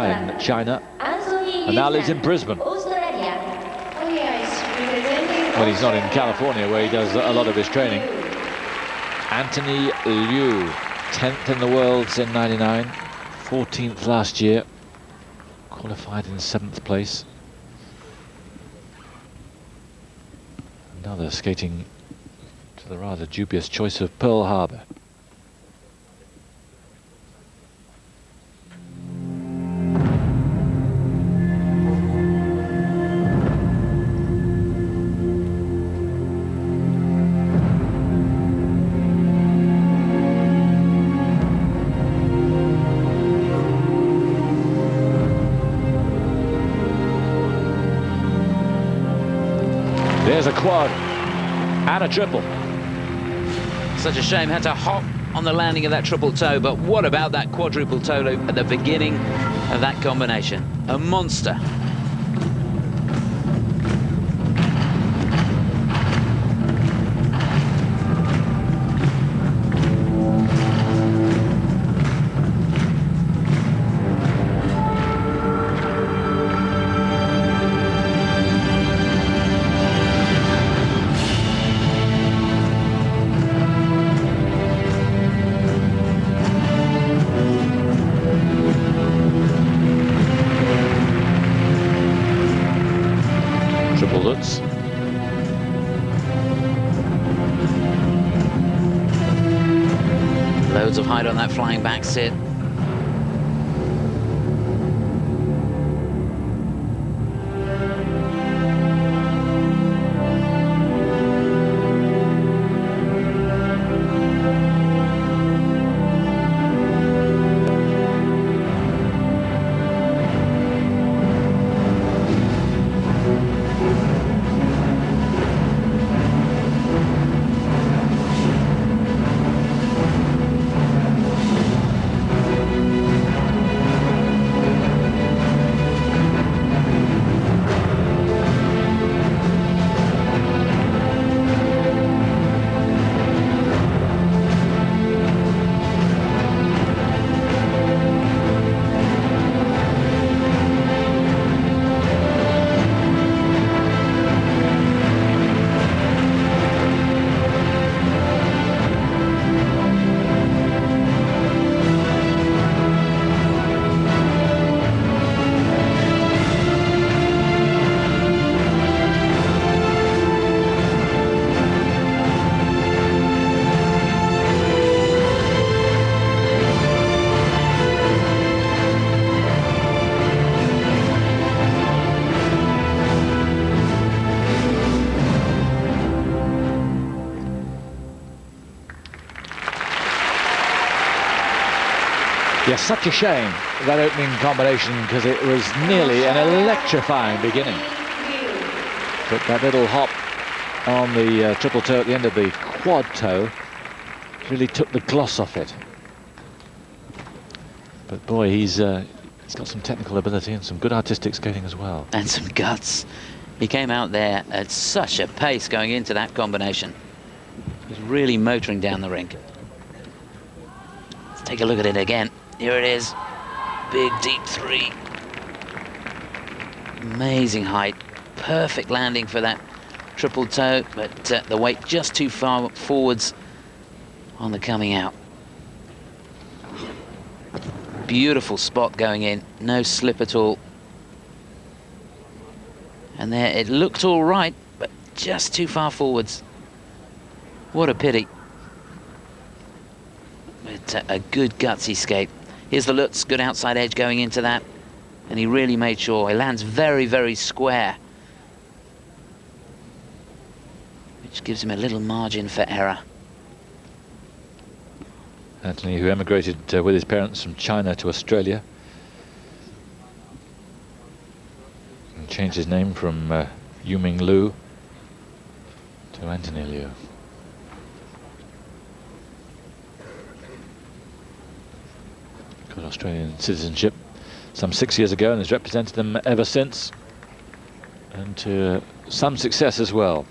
in China, and now lives in Brisbane. Well, he's not in California, where he does a lot of his training. Anthony Liu, 10th in the worlds in '99, 14th last year, qualified in 7th place. Now they're skating to the rather dubious choice of Pearl Harbor. There's a quad and a triple. Such a shame, had to hop on the landing of that triple toe, but what about that quadruple toe loop at the beginning of that combination? A monster. Loads of height on that flying back sit. Yes, such a shame, that opening combination, because it was nearly an electrifying beginning. But that little hop on the triple toe at the end of the quad toe really took the gloss off it. But boy, he's got some technical ability and some good artistic skating as well. And some guts. He came out there at such a pace going into that combination. He was really motoring down the rink. Let's take a look at it again. Here it is. Big deep three. Amazing height. Perfect landing for that triple toe, but the weight just too far forwards on the coming out. Beautiful spot going in. No slip at all. And there it looked all right, but just too far forwards. What a pity. But a good gutsy skate. Here's the Lutz, good outside edge going into that. And he really made sure. He lands very, very square, which gives him a little margin for error. Anthony, who emigrated with his parents from China to Australia, and changed his name from Yuming Liu to Anthony Liu. Got Australian citizenship some 6 years ago and has represented them ever since, and to some success as well.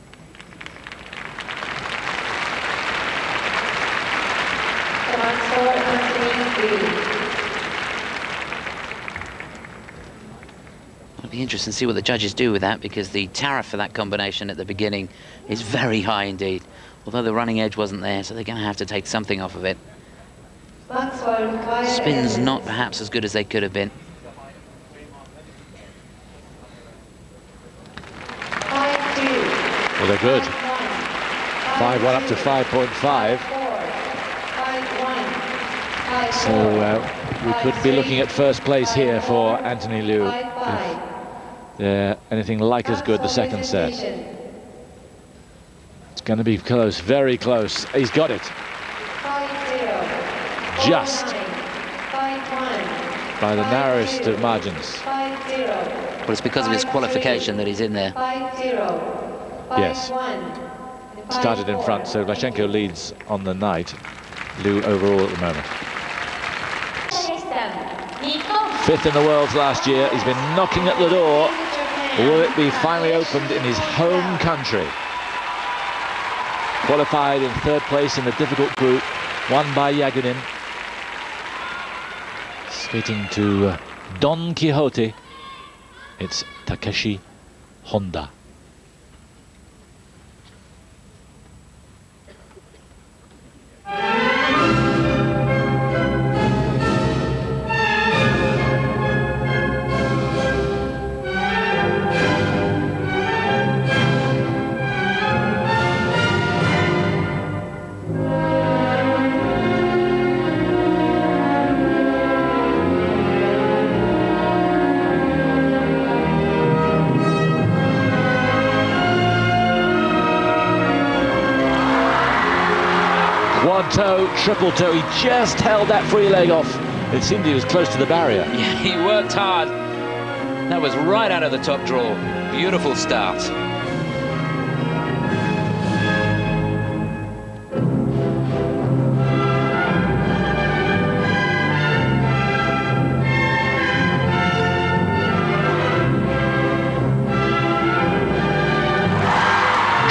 It'll be interesting to see what the judges do with that, because the tariff for that combination at the beginning is very high indeed. Although the running edge wasn't there, so they're going to have to take something off of it. Spins not perhaps as good as they could have been. Well, they're good. 5-1 up to 5.5. So we could be looking at first place here for Anthony Liu if they're anything like as good the second set. It's going to be close, very close. He's got it. Just by the narrowest of margins. Well, it's because of his qualification that he's in there. Yes. Started in front, so Lashchenko leads on the night. Liu overall at the moment. 5th in the world last year. He's been knocking at the door. Will it be finally opened in his home country? Qualified in 3rd place in the difficult group, won by Yagudin. Skating to Don Quixote. It's Takeshi Honda. Quad toe, triple toe. He just held that free leg off. It seemed he was close to the barrier. Yeah, he worked hard. That was right out of the top draw. Beautiful start.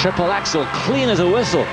Triple axel, clean as a whistle.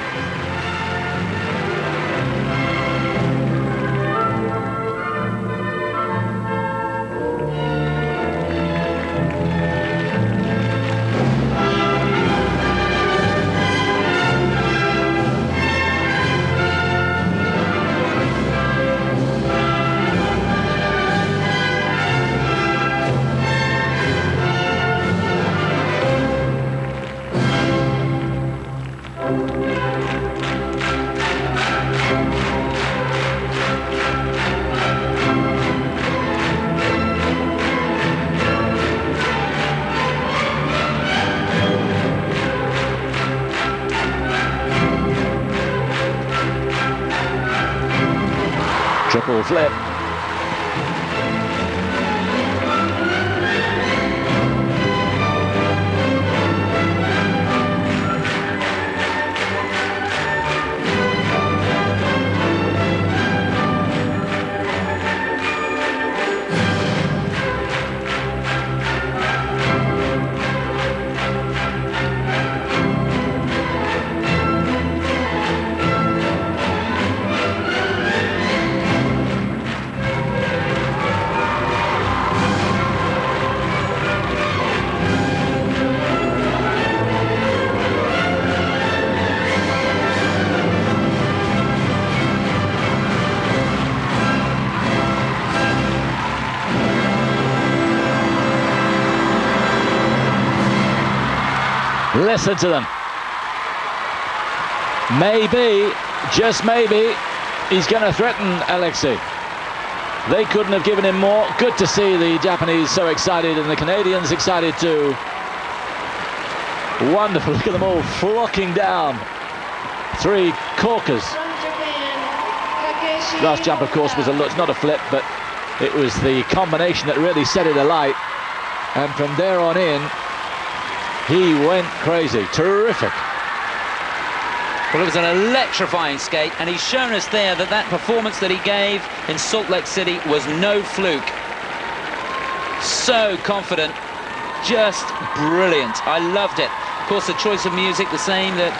Triple flip. Listen to them. Maybe, just maybe, he's going to threaten Alexei. They couldn't have given him more. Good to see the Japanese so excited and the Canadians excited too. Wonderful, look at them all flocking down. 3 corkers. Last jump, of course, was it's not a flip, but it was the combination that really set it alight. And from there on in, he went crazy. Terrific. Well, it was an electrifying skate, and he's shown us there that that performance that he gave in Salt Lake City was no fluke. So confident, just brilliant. I loved it. Of course, the choice of music, the same that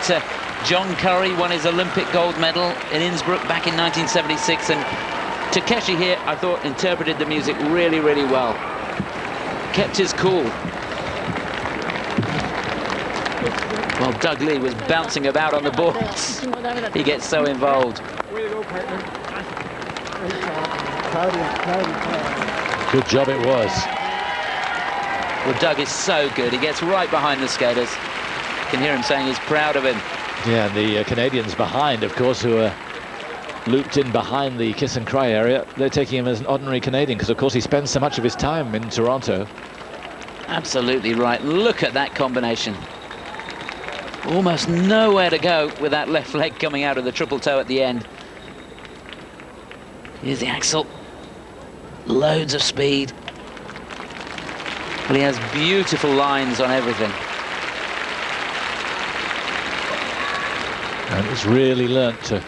John Curry won his Olympic gold medal in Innsbruck back in 1976, and Takeshi here, I thought, interpreted the music really, really well. kept his cool. Well, Doug Lee was bouncing about on the boards. He gets so involved. Good job it was. Well, Doug is so good. He gets right behind the skaters. You can hear him saying he's proud of him. Yeah, and the Canadians behind, of course, who are looped in behind the kiss and cry area, they're taking him as an ordinary Canadian because, of course, he spends so much of his time in Toronto. Absolutely right. Look at that combination. Almost nowhere to go with that left leg coming out of the triple toe at the end. Here's the axel. Loads of speed. Well, he has beautiful lines on everything. And he's really learnt to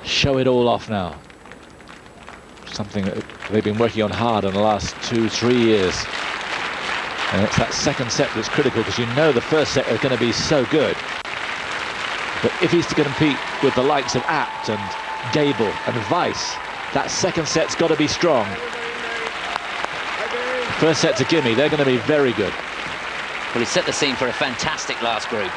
show it all off now. Something that they've been working on hard in the last 2-3 years. And it's that second set that's critical, because you know the first set is going to be so good. But if he's to compete with the likes of Abt and Goebel and Weiss, that second set's got to be strong. First set's a gimme. They're going to be very good. Well, he set the scene for a fantastic last group.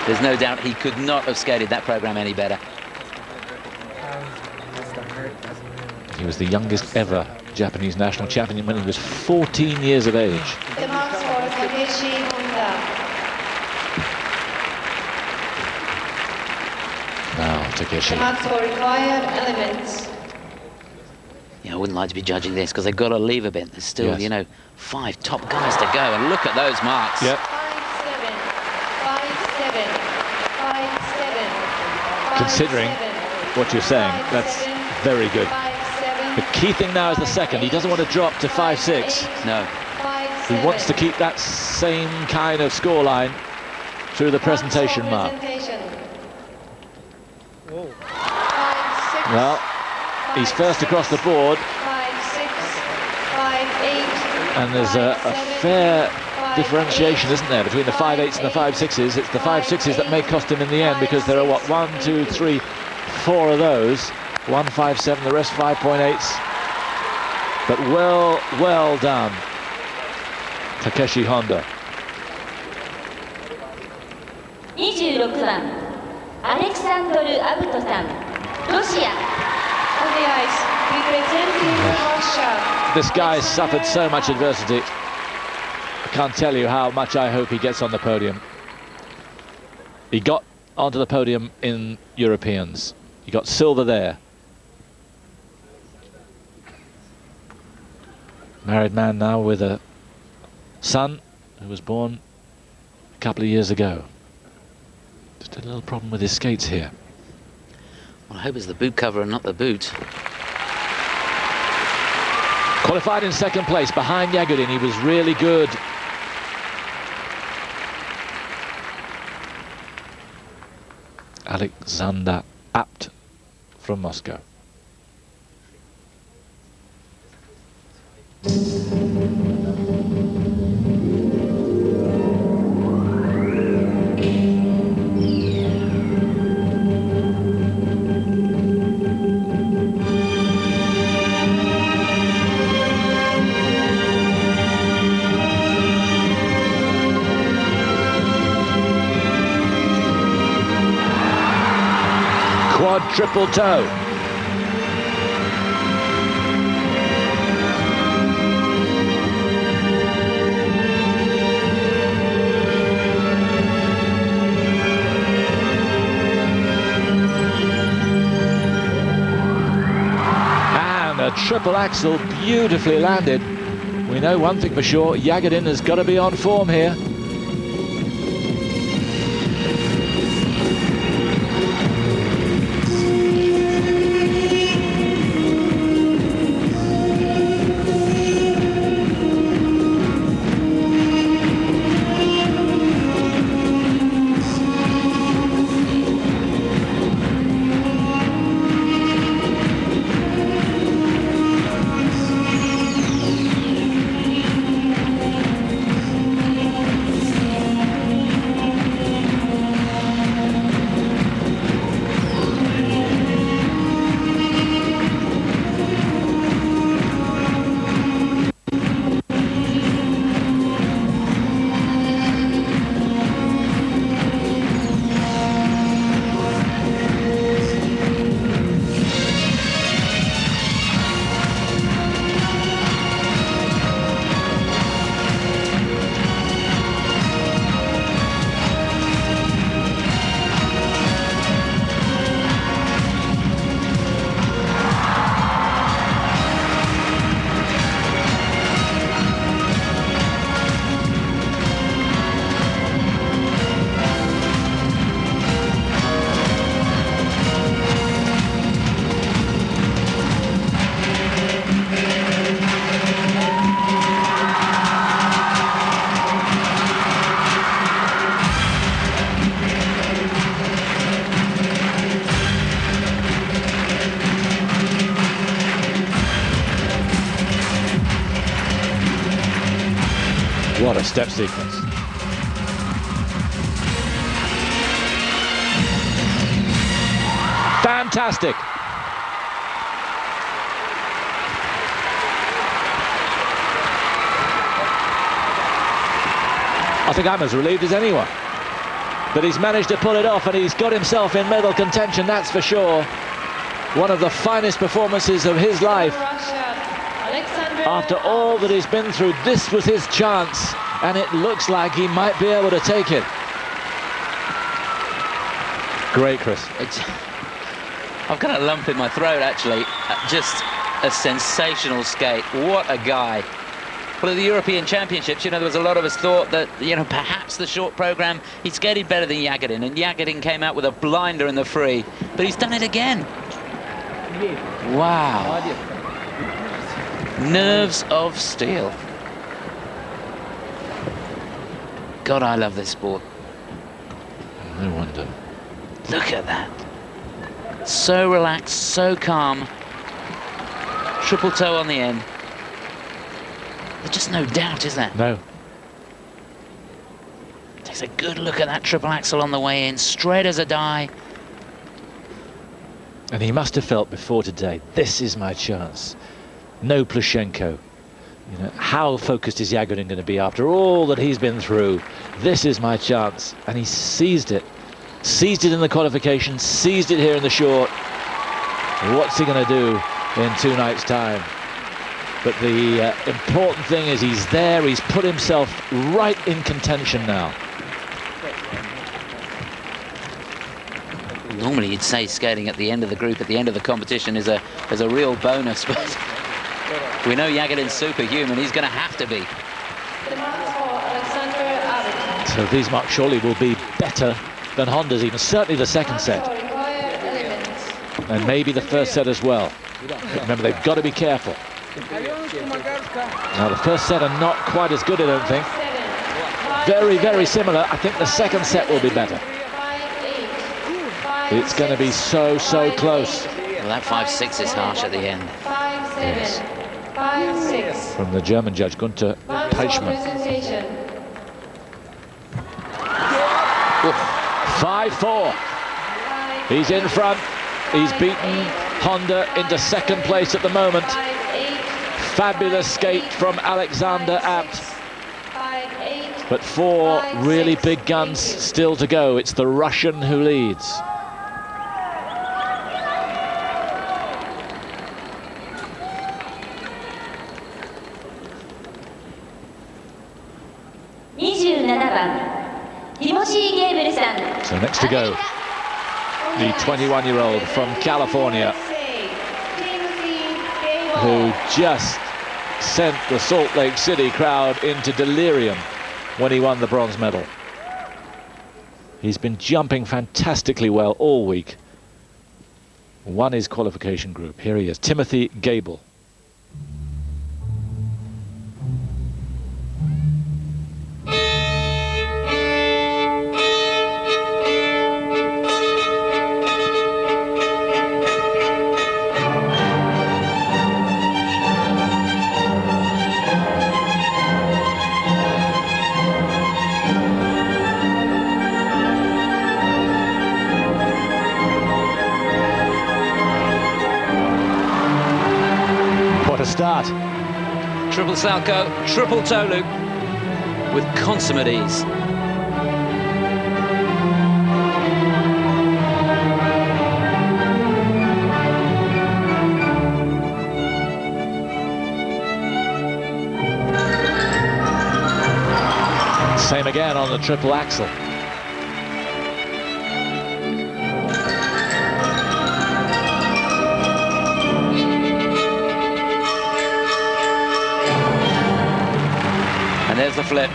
There's no doubt he could not have skated that program any better. He was the youngest ever Japanese national champion when he was 14 years of age. The marks for Takeshi Honda. Now Takeshi. The marks for required elements. Yeah, I wouldn't like to be judging this because they've got to leave a bit. There's still, Yes. you know, 5 top guys to go, and look at those marks. Yep. 5-7, 5-7, 5-7. Considering what you're saying, that's very good. The key thing now is the second. He doesn't want to drop to 5-6. No. He wants to keep that same kind of scoreline through the presentation mark. Well, he's first across the board. 5-6, 5-8. And there's a fair differentiation, isn't there, between the 5-8s and the 5-6s. It's the 5-6s that may cost him in the end, because there are, what, 1, 2, 3, 4 of those. 1-5-7, the rest 5.8s. But well done, Takeshi Honda. 26番アレクサンドル・アブトさん、ロシア。 On the ice, representing Russia. This guy suffered so much adversity. I can't tell you how much I hope he gets on the podium. He got onto the podium in Europeans. He got silver there. Married man now with a son who was born a couple of years ago. Just a little problem with his skates here. Well, I hope it's the boot cover and not the boot. Qualified in second place behind Yagudin. He was really good. Alexander Abt from Moscow. Triple toe. And a triple axel beautifully landed. We know one thing for sure, Yagudin has got to be on form here. What a step sequence. Fantastic. I think I'm as relieved as anyone that he's managed to pull it off, and he's got himself in medal contention, that's for sure. One of the finest performances of his life. After all that he's been through, this was his chance, and it looks like he might be able to take it. Great, Chris. I've got a lump in my throat, actually. Just a sensational skate. What a guy. Well, at the European Championships, you know, there was a lot of us thought that, you know, perhaps the short programme, he skated better than Yagudin, and Yagudin came out with a blinder in the free, but he's done it again. Wow. Nerves of steel. God, I love this sport. No wonder. Look at that. So relaxed, so calm. Triple toe on the end. There's just no doubt, is there? No. Takes a good look at that triple axel on the way in, straight as a die. And he must have felt before today, this is my chance. No Plushenko. You know, how focused is Yagudin going to be after all that he's been through? This is my chance. And he seized it. Seized it in the qualification, seized it here in the short. What's he going to do in 2 nights' time? But the important thing is he's there, he's put himself right in contention now. Normally you'd say skating at the end of the group, at the end of the competition is a real bonus, but we know Yagudin's superhuman, he's going to have to be. So these marks surely will be better than Honda's, even certainly the second set. And maybe the first set as well. Remember, they've got to be careful. Now the first set are not quite as good, I don't think. Very, very similar. I think the second set will be better. It's going to be so, so close. Well, that 5-6 is harsh at the end. 5-7, 5-6. From the German judge, Gunther Peichmann. 5-4. He's in front. He's beaten Honda into second place at the moment. Fabulous skate from Alexander Abt. But 4 really big guns still to go. It's the Russian who leads. So next to go, the 21-year-old from California, who just sent the Salt Lake City crowd into delirium when he won the bronze medal. He's been jumping fantastically well all week. Won his qualification group. Here he is, Timothy Goebel. Start. Triple Salchow, triple toe loop with consummate ease. Same again on the triple axel. And there's the flip.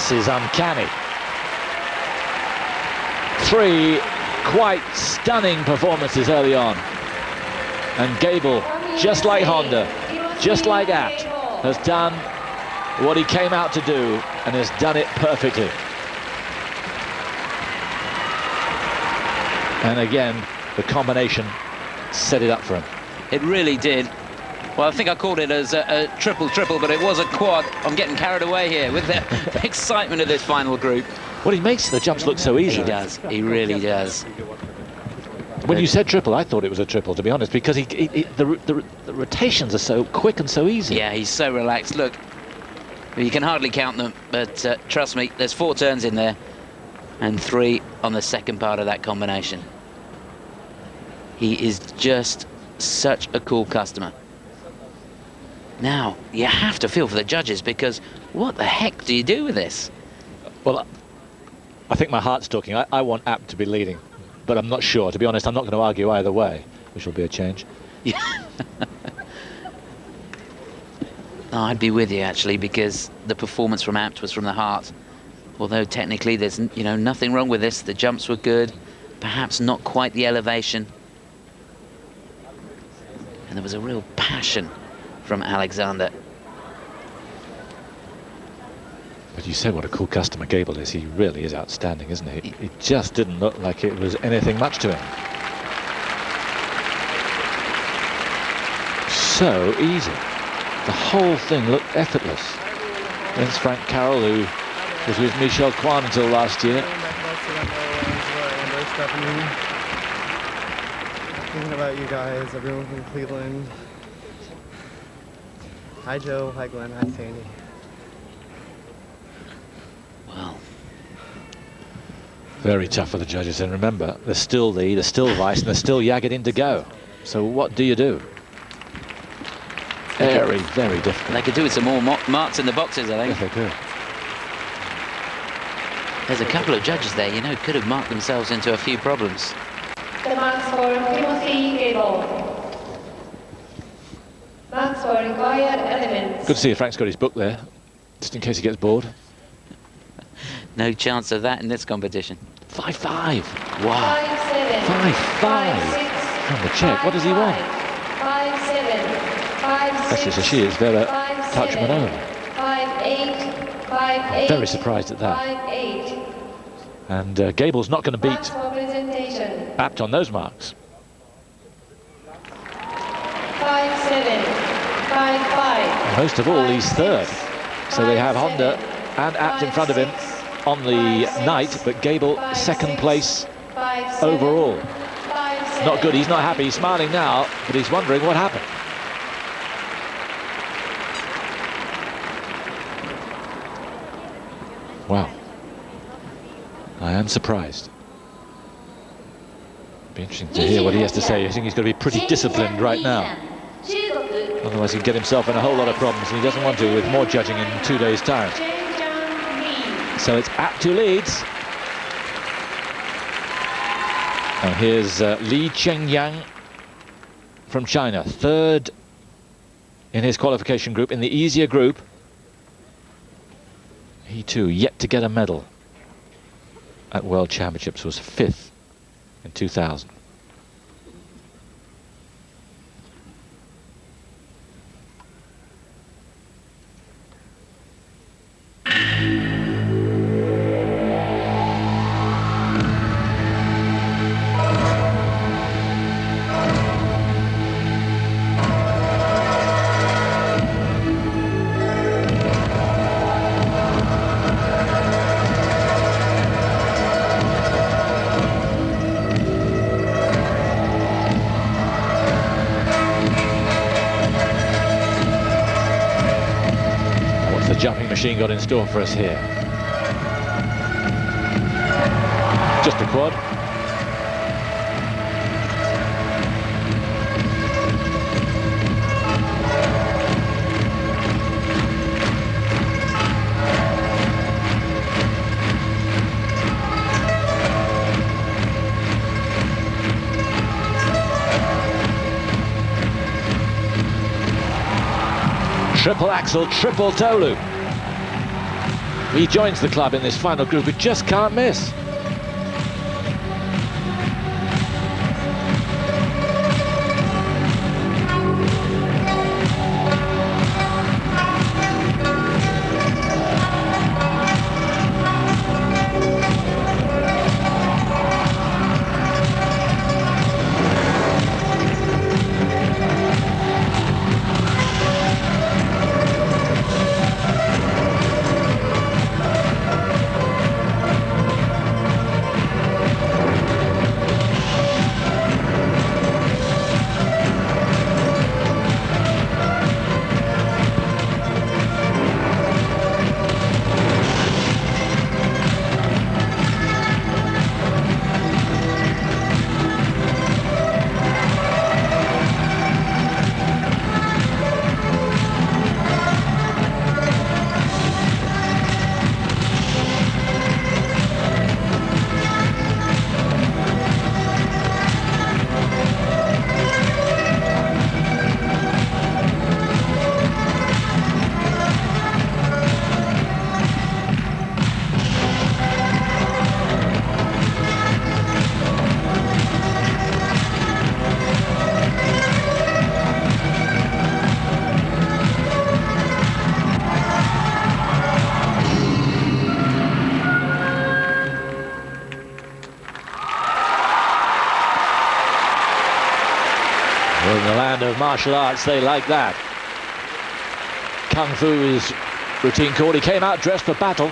This is uncanny. 3 quite stunning performances early on. And Goebel, just like Honda, just like Abt, has done what he came out to do and has done it perfectly. And again, the combination set it up for him. It really did. Well, I think I called it as a triple-triple, but it was a quad. I'm getting carried away here with the excitement of this final group. Well, he makes the jumps look so easy. He does. He really does. When you said triple, I thought it was a triple, to be honest, because the rotations are so quick and so easy. Yeah, he's so relaxed. Look, you can hardly count them, but trust me, there's 4 turns in there and 3 on the second part of that combination. He is just such a cool customer. Now, you have to feel for the judges, because what the heck do you do with this? Well, I think my heart's talking. I want Abt to be leading, but I'm not sure. To be honest, I'm not going to argue either way, which will be a change. Yeah. No, I'd be with you, actually, because the performance from Abt was from the heart. Although technically there's nothing wrong with this. The jumps were good, perhaps not quite the elevation. And there was a real passion from Alexander. But you said what a cool customer Goebel is. He really is outstanding, isn't he? It just didn't look like it was anything much to him. So easy. The whole thing looked effortless. There's Frank Carroll, who was with Michel Kwan until last year. Thinking about you guys, everyone from Cleveland. Hi Joe, hi Glenn, hi Sandy. Well, very tough for the judges, and remember, there's still Li, there's still Weiss, and there's still Yagudin to go. So what do you do? Very, very difficult. They could do with some more marks in the boxes, I think. Yes, they could. There's a couple of judges there, could have marked themselves into a few problems. The marks for Timothy Goebel. Marks for required elements. Good to see if Frank's got his book there, just in case he gets bored. No chance of that in this competition. 5-5. 5-7. Wow. 5-5. On the check. What does he want? 5-7. 5-6. That's just she is Vera touch Manova. 5-8. 5-8. I'm very surprised at that. 5-8. And Goebel's not going to beat Marks for presentation. Abt on those marks. 5-7. 5-5. Most of all, he's third. So they have Honda and Abt in front of him on the night, but Goebel second place overall. Not good. He's not happy. He's smiling now, but he's wondering what happened. Wow. I am surprised. Be interesting to hear what he has to say. I think he's got to be pretty disciplined right now. Otherwise he'll get himself in a whole lot of problems, and he doesn't want to with more judging in 2 days' time. So it's Abt who leads. And here's Li Chengjiang from China, third in his qualification group, in the easier group. He too yet to get a medal at World Championships, was 5th in 2000. Jumping machine got in store for us here. Just a quad. Triple axel, triple toe loop. He joins the club in this final group. He just can't miss. Well, in the land of martial arts, they like that. Kung Fu is routine called. He came out dressed for battle,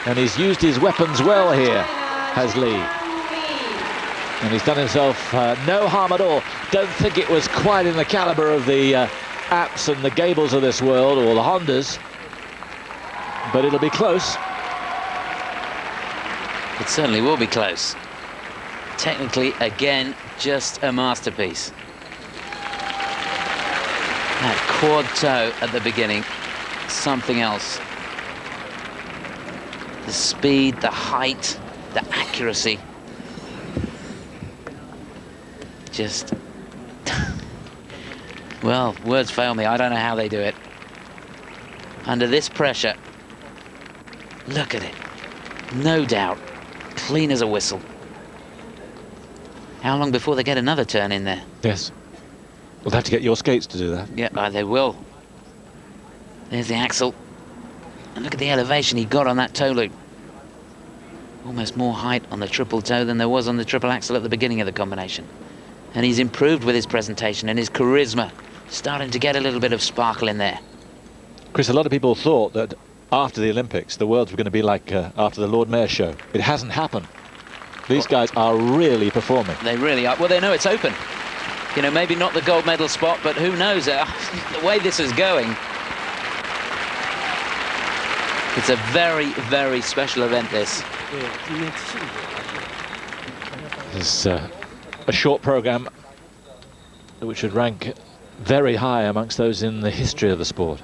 and he's used his weapons well here, has Li. And he's done himself no harm at all. Don't think it was quite in the caliber of the Abts and the Goebels of this world, or the Hondas, but it'll be close. It certainly will be close. Technically, again, just a masterpiece. That quad toe at the beginning, something else. The speed, the height, the accuracy. Just, well, words fail me. I don't know how they do it. Under this pressure, look at it. No doubt, clean as a whistle. How long before they get another turn in there? Yes. We'll have to get your skates to do that. Yeah, they will. There's the axle. And look at the elevation he got on that toe loop. Almost more height on the triple toe than there was on the triple axle at the beginning of the combination. And he's improved with his presentation and his charisma. Starting to get a little bit of sparkle in there. Chris, a lot of people thought that after the Olympics, the worlds were going to be like after the Lord Mayor show. It hasn't happened. These guys are really performing. They really are. Well, they know it's open. You know, maybe not the gold medal spot, but who knows? The way this is going, it's a very, very special event, this. It's a short program which should rank very high amongst those in the history of the sport.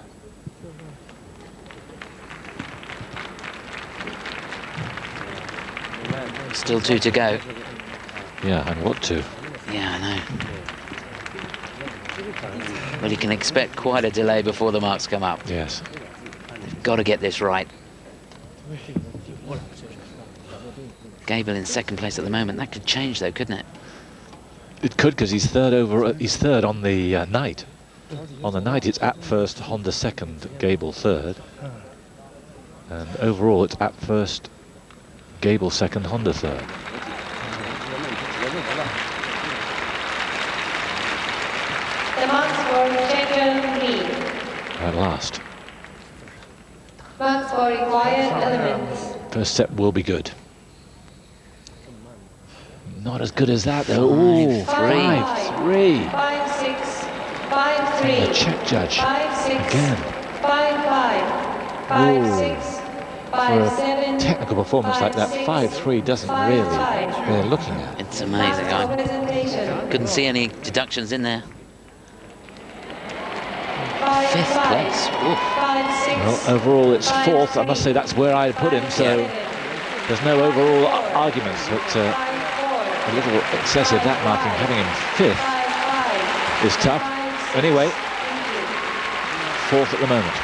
Still 2 to go. Yeah, and what two? Yeah, I know. Well, you can expect quite a delay before the marks come up. Yes. They've got to get this right. Goebel in second place at the moment. That could change, though, couldn't it? It could, because he's third over. He's third on the night. On the night, it's Abt first, Honda second, Goebel third, and overall, it's Abt first, Goebel second, Honda third. The marks for Li Chengjiang. At last. Marks for required elements. First set will be good. Not as good as that, though. Ooh, 5-3. 5-6. 5-3. The check judge 5-6. again. 5-5. 5-6. 5-7. Technical performance like that, 5-3 doesn't really bear looking at. It's amazing. I couldn't see any deductions in there. 5th place. Oof. 5-6. Well, overall it's 4th. I must say that's where I put him, so there's no overall arguments, but a little excessive, that marking. Having him 5th is tough. Anyway, 4th at the moment.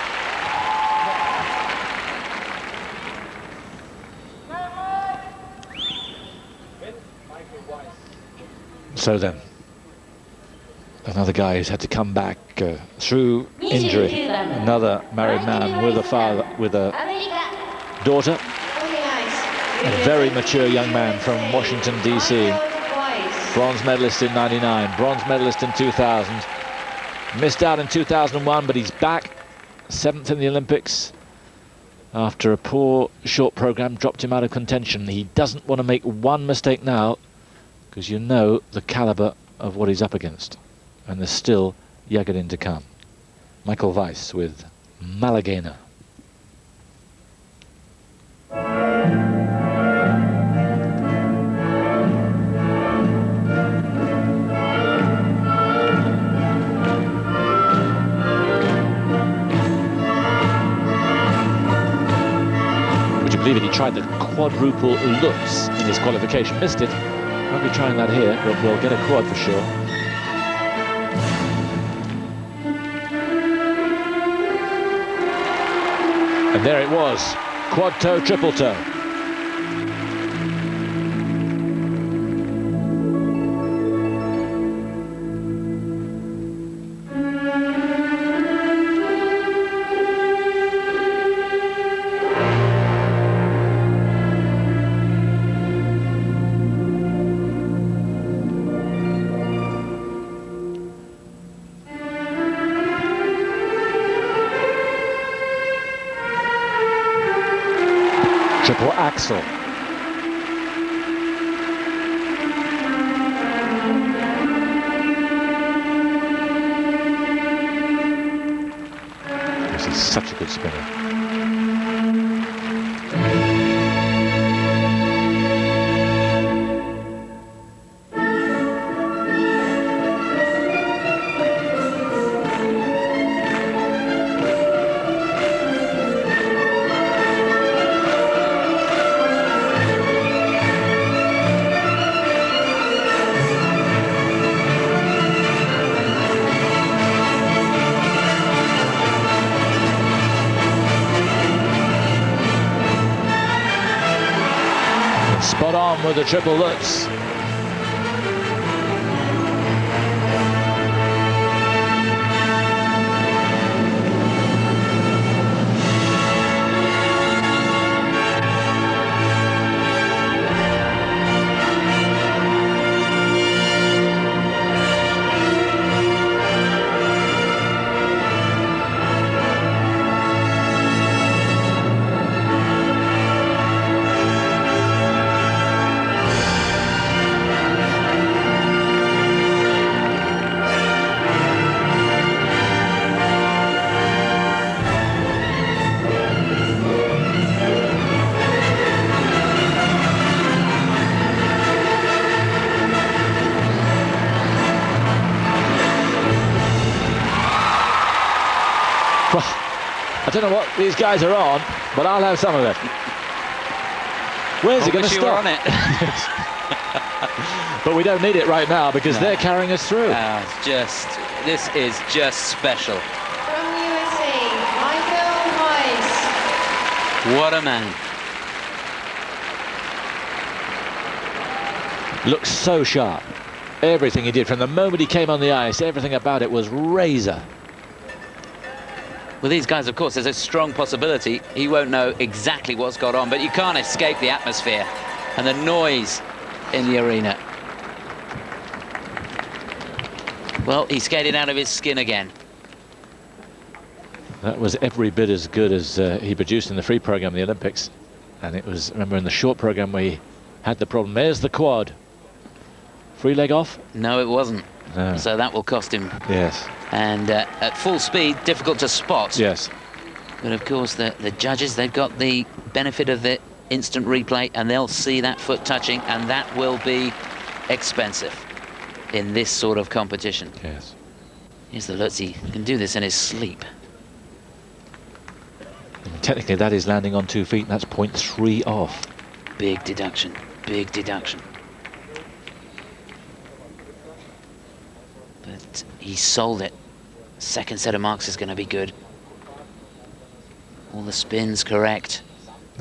So then, another guy who's had to come back through injury. Another married man with a father, with a daughter. A very mature young man from Washington, D.C. Bronze medalist in '99, bronze medalist in 2000. Missed out in 2001, but he's back. 7th in the Olympics. After a poor short program dropped him out of contention. He doesn't want to make one mistake now, because you know the caliber of what he's up against. And there's still Yagudin to come. Michael Weiss with Malagena. Would you believe it? He tried the quadruple lutz in his qualification, missed it. Won't be trying that here, but we'll get a quad for sure. And there it was, quad toe, triple toe. Triple axel. This is such a good spinner. Spot on with the triple lutz. I don't know what these guys are on, but I'll have some of it. Where's he going to stop? On it. But we don't need it right now because they're carrying us through. This is just special. From USA, Michael Weiss. What a man. Looks so sharp. Everything he did from the moment he came on the ice, everything about it was razor. Well, these guys, of course, there's a strong possibility he won't know exactly what's got on, but you can't escape the atmosphere and the noise in the arena. Well, he skated out of his skin again. That was every bit as good as he produced in the free program in the Olympics. And it was, remember, in the short program where he had the problem. There's the quad. Free leg off? No, it wasn't. No. So that will cost him. Yes. And at full speed, difficult to spot. Yes. But of course, the judges, they've got the benefit of the instant replay, and they'll see that foot touching, and that will be expensive in this sort of competition. Yes. Here's the Lutz. He can do this in his sleep. And technically, that is landing on 2 feet, and that's 0.3 off. Big deduction. Big deduction. But he sold it. Second set of marks is going to be good. All the spins correct.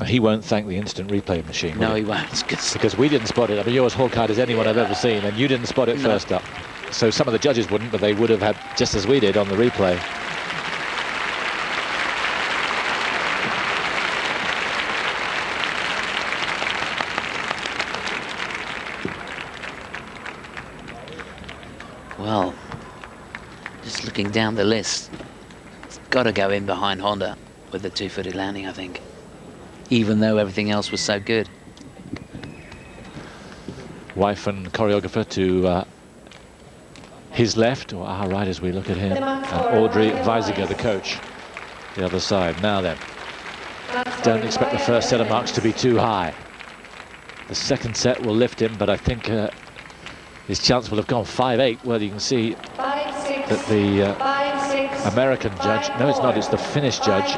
He won't thank the instant replay machine. No, he won't. Because we didn't spot it. I mean, you're as hawk-eyed as anyone I've ever seen, and you didn't spot it first up. So some of the judges wouldn't, but they would have had, just as we did on the replay. Well, just looking down the list, it's got to go in behind Honda with the two-footed landing, I think. Even though everything else was so good. Wife and choreographer to his left, or our right as we look at him, and Audrey Weisiger, the coach, the other side. Now then, don't expect the first set of marks to be too high. The second set will lift him, but I think his chance will have gone 5-8. Well, you can see that the American judge, no it's not, it's the Finnish judge,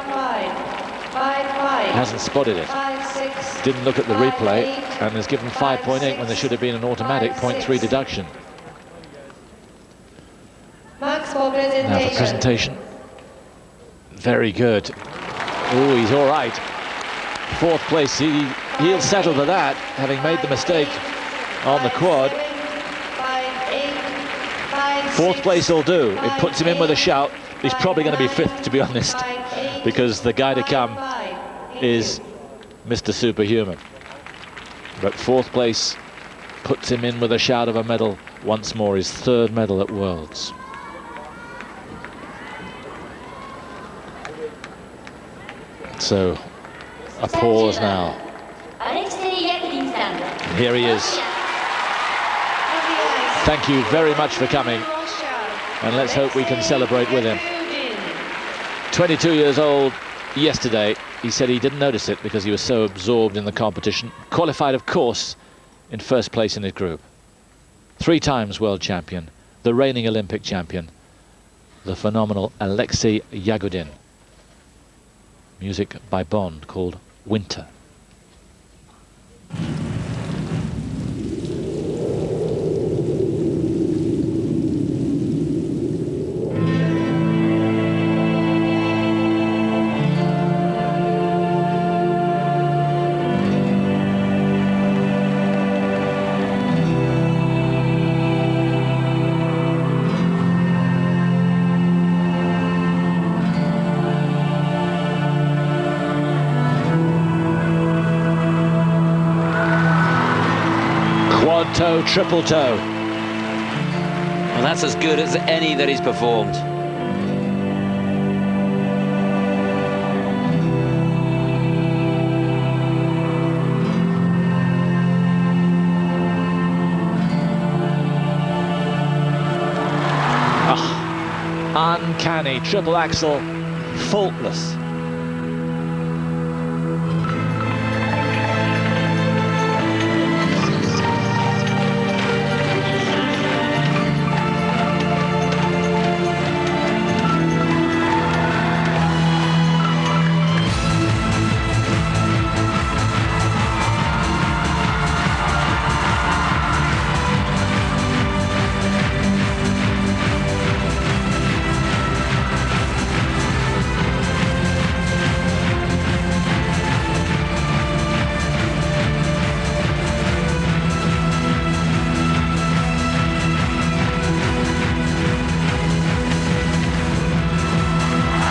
hasn't spotted it. Didn't look at the replay and has given 5.8 when there should have been an automatic 0.3 deduction. Now for presentation. Very good. Oh, he's all right. Fourth place, he'll settle for that, having made the mistake on the quad. Fourth place will do. It puts him in with a shout. He's probably going to be fifth, to be honest, because the guy to come is Mr. Superhuman. But fourth place puts him in with a shout of a medal once more, his third medal at Worlds. So, a pause now. And here he is. Thank you very much for coming, and let's hope we can celebrate with him. 22 years old yesterday. He said he didn't notice it because he was so absorbed in the competition. Qualified, of course, in first place in his group. 3 times world champion, the reigning Olympic champion, the phenomenal Alexei Yagudin. Music by Bond called Winter. Toe, triple toe. Well, that's as good as any that he's performed. Oh, uncanny triple axel, faultless.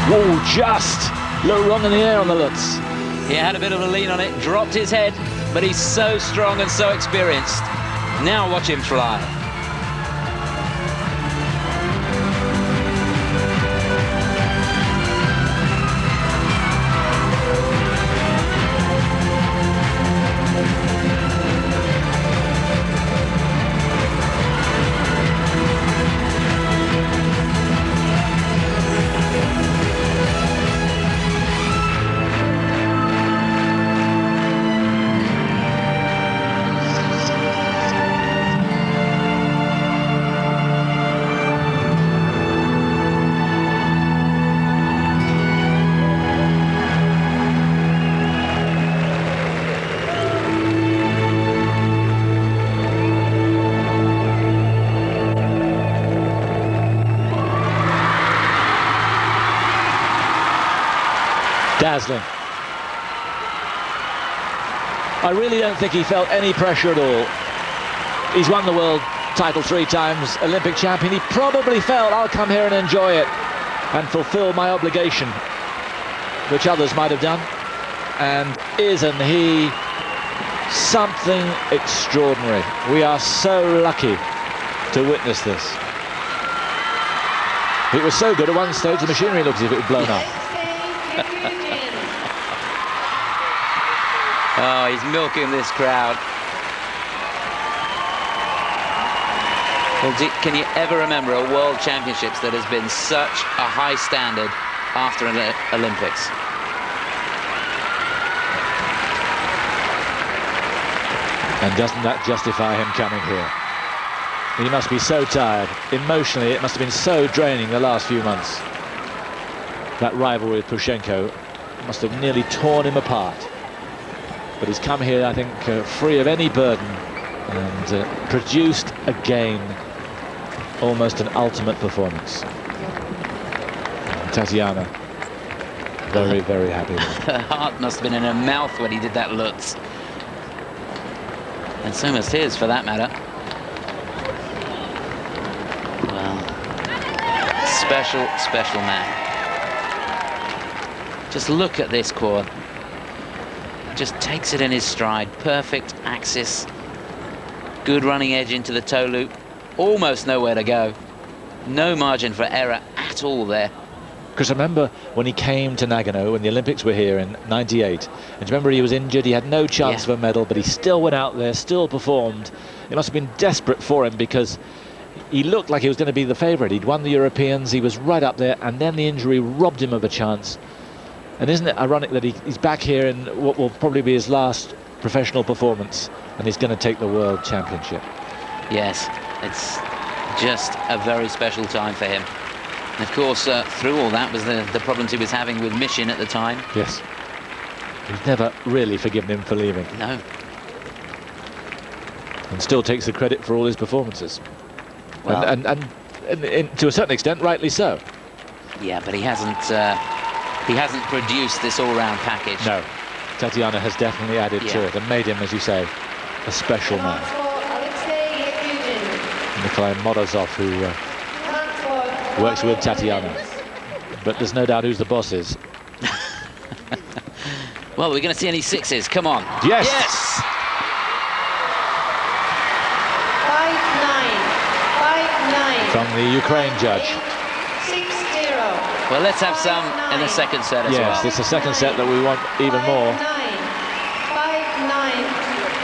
Oh, just a little wrong in the air on the Lutz. He had a bit of a lean on it, dropped his head, but he's so strong and so experienced. Now watch him fly. Dazzling. I really don't think he felt any pressure at all. He's won the world title 3 times, Olympic champion. He probably felt, I'll come here and enjoy it and fulfill my obligation, which others might have done. And isn't he something extraordinary? We are so lucky to witness this. It was so good at one stage, the machinery looked as if it had blown up. Oh, he's milking this crowd. Well, can you ever remember a World Championships that has been such a high standard after an Olympics? And doesn't that justify him coming here? He must be so tired. Emotionally, it must have been so draining the last few months. That rivalry with Pushenko must have nearly torn him apart. But he's come here, I think, free of any burden and produced again almost an ultimate performance. Tatiana, very, very happy with him. Her heart must have been in her mouth when he did that Lutz. And so must his, for that matter. Well, special, special man. Just look at this quad. Just takes it in his stride. Perfect axis. Good running edge into the toe loop. Almost nowhere to go. No margin for error at all there. Because remember when he came to Nagano, when the Olympics were here in '98, and remember he was injured, he had no chance of a medal, but he still went out there, still performed. It must have been desperate for him because he looked like he was going to be the favourite. He'd won the Europeans, he was right up there, and then the injury robbed him of a chance. And isn't it ironic that he's back here in what will probably be his last professional performance, and he's going to take the World Championship? Yes, it's just a very special time for him. And of course, through all that was the problems he was having with Mission at the time. Yes. He's never really forgiven him for leaving. No. And still takes the credit for all his performances. Well, and to a certain extent, rightly so. Yeah, but he hasn't produced this all-round package. No. Tatiana has definitely added to it and made him, as you say, a special man. Alexei Yagudin. Nikolai Morozov, who works with Tatiana. But there's no doubt who's the boss is. Well, we're going to see any sixes. Come on. Yes! Yes! 5-9. From the Ukraine judge. 6-0. Well, let's have some in the second set as well. Yes, it's the second set that we want even more. 5-9. 5-9.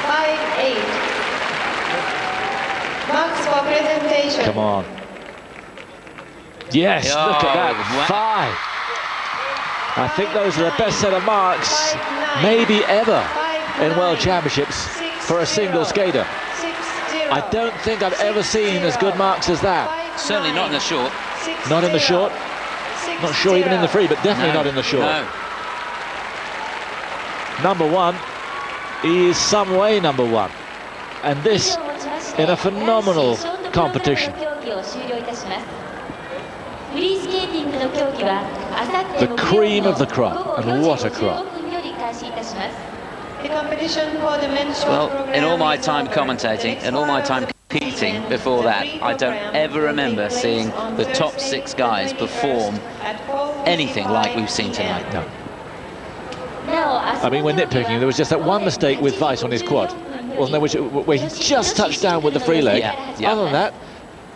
5-8. Marks for presentation. Come on. Yes, Oh, look at that. wow. 5. I think those are the best set of marks maybe ever in World Championships for a single skater. 6-0. I don't think I've ever seen as good marks as that. Certainly not in the short. Not in the short. Not sure even in the free, but definitely No, not in the short. No. Number one, he is some way number one. And this in a phenomenal competition. The cream of the crop, and what a crop. The competition for the men's short Well, program in all my is time over. commentating and all my time competing before that, I don't ever remember seeing the top 6 guys perform anything like we've seen tonight. No. I mean, we're nitpicking. There was just that one mistake with Weiss on his quad, wasn't there, where he just touched down with the free leg. Yeah. Other than that,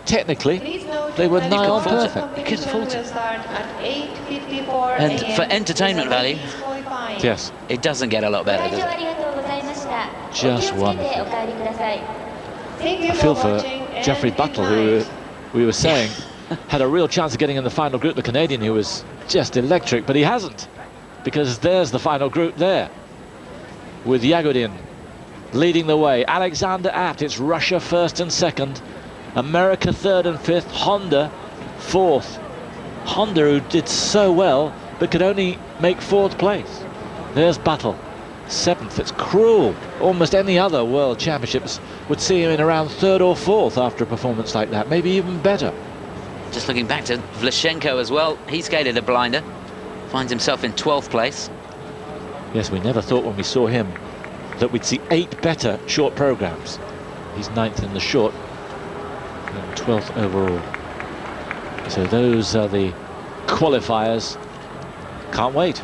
technically, they were nigh on perfect. You couldn't fault it. And And for entertainment value, Yes, it doesn't get a lot better, does it? just wonderful. I feel for Jeffrey Buttle, who we were saying had a real chance of getting in the final group, the Canadian, who was just electric, but he hasn't, because there's the final group there, with Yagudin leading the way. Alexander Abt, it's Russia first and second, America third and fifth, Honda fourth. Honda, who did so well, but could only make fourth place. There's Buttle, seventh. It's cruel. Almost any other World Championships would see him in around third or fourth after a performance like that, maybe even better. Just looking back to Vlashenko as well, he skated a blinder, finds himself in 12th place. Yes, we never thought when we saw him that we'd see 8 better short programs. He's 9th in the short and 12th overall. So those are the qualifiers. Can't wait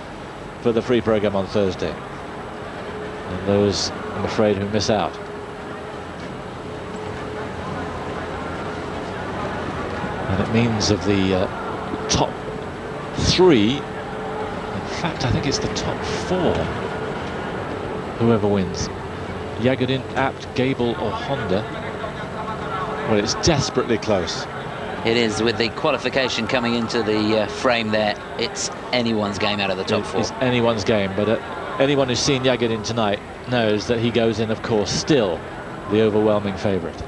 for the free program on Thursday. And those, I'm afraid, who miss out. And it means of the top 3, in fact, I think it's the top 4, whoever wins. Yagudin, Abt, Goebel or Honda. Well, it's desperately close. It is, with the qualification coming into the frame there. It's anyone's game out of the top 4. It's anyone's game, but anyone who's seen Yagudin tonight knows that he goes in, of course, still the overwhelming favourite.